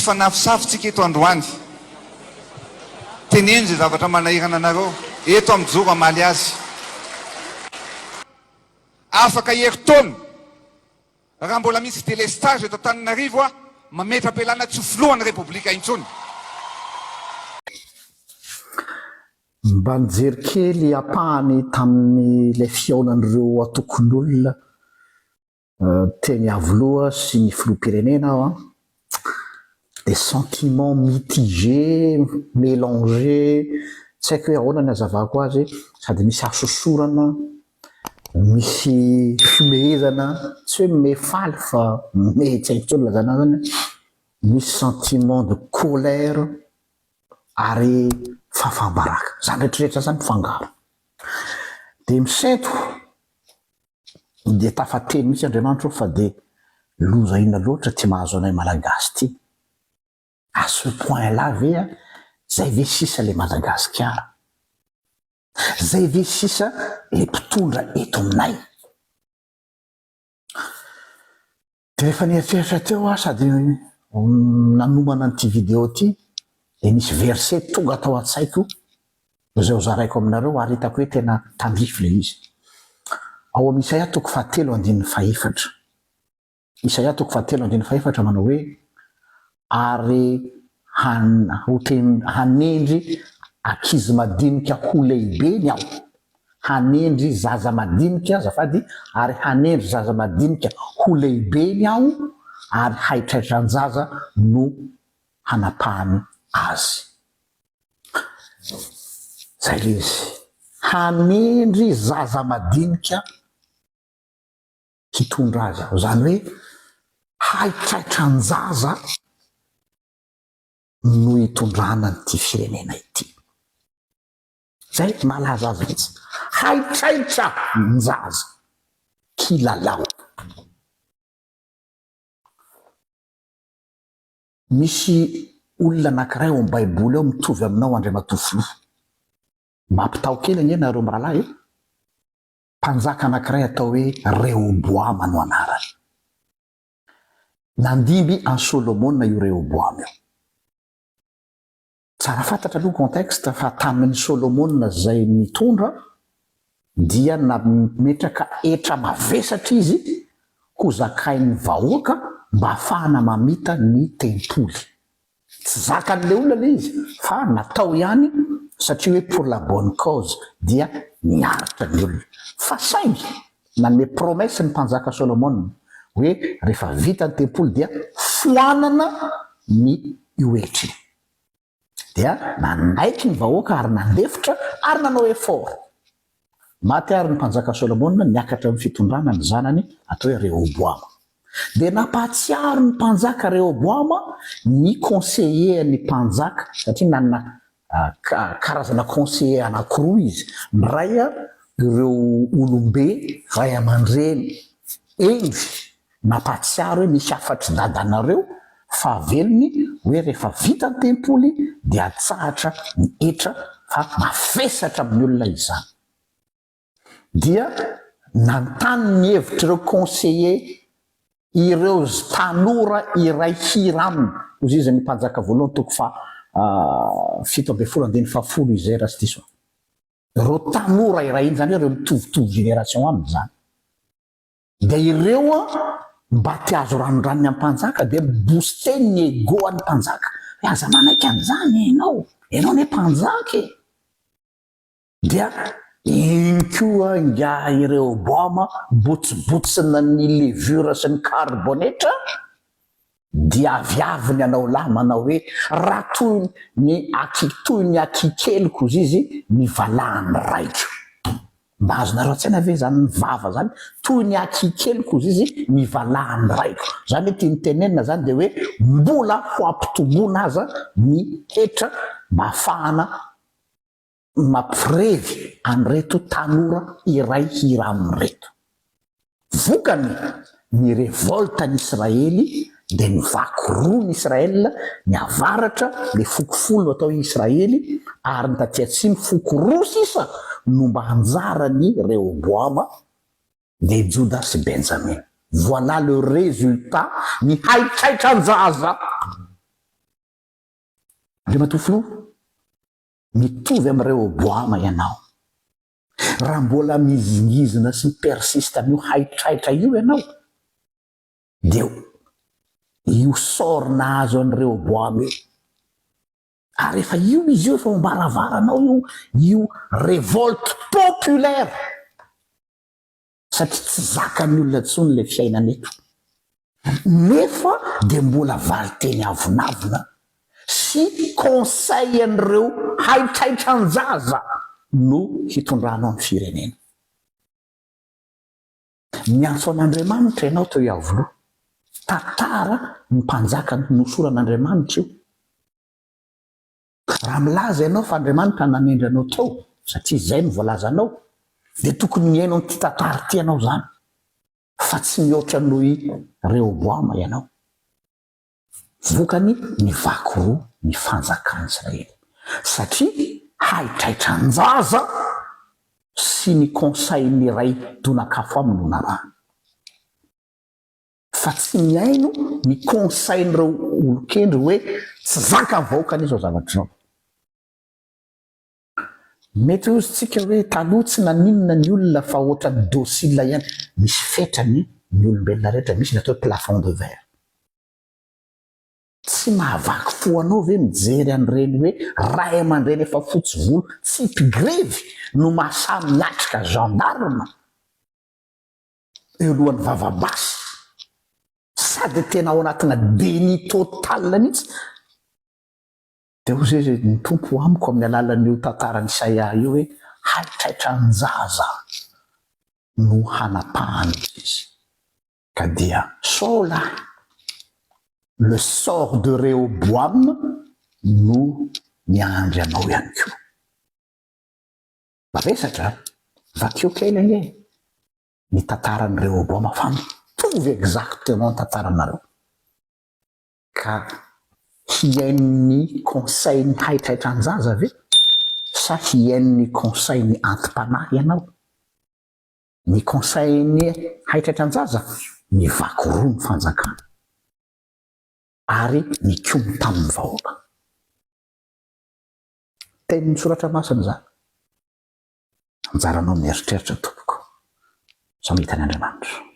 fanafisafitsika eto androany teneny zay zavatra manahirana anareo eto amin'ny joro amaly azy afaka heritaona raha mbola misy délestage eto Antananarivo a mametra am-pialana tsy filohan'ny repoblika intsony. Mba nijery kely apahany tamin'ilay fihaonan'ireo atokon'olona teny avoloha sy ny filoham-pirenena aho des sentiments mitigés, mélangés, tsy haiko hoe ahoana ny hazavako azy, sady misy hasosorana, misy fimehezana, tsy hoe mefaly fa tsy haiko tsony lazana zany, misy sentiment de colère ary fahafahambaraka, zany rehetrarehetra zany fangaro. De misento de tafateny mihitsy Andriamanitra fa de loza ina loatra ty mahazo anay malagasy ty. À ce point-là ve zay ve sisa le Madagasikara, zay ve sisa le mpitondra eto aminay. De rehefa nieritreritra teo sady nanomana an'ity vidéo ty de nisy verset tonga tao an-tsaiko zay ho zaraiko aminareo ary hitako hoe tena tandrify le izy. Ao amin'ny Isaia 7:4, Isaia 7:4 manao hoe ary hanendry ankizy madinika ho lehibeny aho, hanendry zaza madinika azafady, ary hanendry zaza madinika ho lehibeny aho ary haitraitran-jaza no hanapahany azy. Zay le izy, hanendry zaza madinika hitondra azy aho, zany hoe haitraitran-jaza no hitondrana nyty firenena ity. Zay malaza azy mihitsy, haitraitra ny-jaza kilalao. Misy olona anankiray ao amin'ny baiboly ao mitovy aminao Andriamatofilo. Mampitao kely anie nareo mirahalahy, mpanjaka anankiray atao hoe Rehoboama no anarany. Nandimby an Solomona io Rehoboama io. Tsara fantatra aloha contexte fa tamin'ny Solomona zay mitondra dia nametraka etra mavesatra izy ho zakain'ny vahoaka mba ahafahana mamita ny tempoly. Tsy zakan'le olona le izy fa natao ihany satria hoe pour la bonne cause dia niaritra ny olona. Fa saingy nanome promesse ny mpanjaka Solomona hoe rehefa vita ny tempoly dia foanana ny ioetriny. Dia nanaiky ny vahoaka ary nandefitra ary nanao effort. Maty ary ny mpanjaka Solomona niakatra amin'ny fitondrana ny zanany atao hoe Rehoboama. De nampahatsiaro ny mpanjaka Rehoboama ny conseiller ny mpanjaka satria nanana karazana conseiller anankiroa izy. Ny ray ireo olombe, ray aman-dreny, envy nampahatsiaro hoe misy afatry dadanareo fa velony hoe rehefa vita ny tempoly dia atsahatra ny etra fa mafesatra amin'ny olona izany. Dia nantany ny hevitra ireo conseiller ireo tanora iray Hiram, hozy izy ny mpanjaka voalohany toko fa 7:10 izay raha sy diso. Ireo tanora iray iny zany ireo mitovitovy génération aminy zany. De ireo mba te azo ranondranony amin'ny mpanjaka dia booster ny ego an'ny mpanjaka. Aza manaiky an'izany ianao ne mpanjaka e. Dia iny koa nga i Rehoboama botsobotsina ny levure sy ny carbonetra dia aviaviny anao lahy manao hoe raha toy ny akikeliko izy izy ny valahany raiko. Mba azonareo an-tsaina ve zany ny vava zany toy ny akikeliko izy izy ny valahany raiko. Zany hoe tiany tenenina zany de hoe mbola ho ampitomboana aza ny hetra mba ahafahana mampirevy an'ireto tanora iray Hiram reto. Vokany ny revolta ny Israely de ny vakoroa ny Israel ny avaratra le fokofolo atao Israely ary ny taty atsimo fokoroa sisa no mba anjarany Rehoboama de Juda sy Benjamin. Voilà le résultat ny haitraitran-jaza Andre matofilo mitovy amy Rehoboama ianao. Raha mbola mizingizina sy persiste am'io haitraitra io ianao, deo io sor nahazo any Rehoboama io. Ary efa io izy io efa mambaravaranao io révolte populaire, satria tsy zakan'ny olona tsony le fiainana eto. Nefa de mbola vary teny avonavona sy conseil an'ireo haitraitran-jaza no hitondranao ny firenena. Miantso an'Andriamanitra ianao teo iavoloha, tantara ny mpanjaka nosoran'Andriamanitra io. Raha milaza ianao fa Andriamanitra nanendry anao tao, satria zay no voalaza anao, de tokony miainao ty tantara ty anao zany, fa tsy mihoatra noho i Rehoboama ianao. Vokany ny vaky roa ny fanjakana Israely, satria haitraitran-jaza sy ny conseil-ny ray donakafo aminy no narahana, fa tsy miaino ny conseil-n'ireo olokendry hoe tsy zaka ny vahoaka an'izao zavatra zao. Mety ozy tsika hoe taloha tsy naninona ny olona fa ohatra ny docile ihany, misy fetrany ny olombelona rehetra, misy ny atao plafond de verre. Tsy mahavaky fo anao ve mijery an'ireny hoe ray aman-dreny efa fotsy volo tsy mpigrevy no mahasamy miatrika gendarme eo alohan'ny vavabasy, sady tena ao anatina déni total mihitsy. De ho zay ny tompo amiko amin'ny alalan'io tantarany Isaia io hoe haitraitran-jaza no hanapahany izy. Ka dia sola le sort de Rehoboam no miandry anao ihany koa. Mavesatra vakeo kely anie ny tantarany Rehoboam fa mitovy exactement tantaranareo. Ka hiain'ny conseil ny haitraitran-jaza ve sa hiain'ny conseil ny antim-panahy ianao? Ny conseil ny haitraitran-jaza ny vaky roa ny fanjakana ary ny komy tamin'ny vahoaka. Tenin'ny soratra masina zany. Anjaranao mieritreritra tompoko. Sa mahita ny Andriamanitra.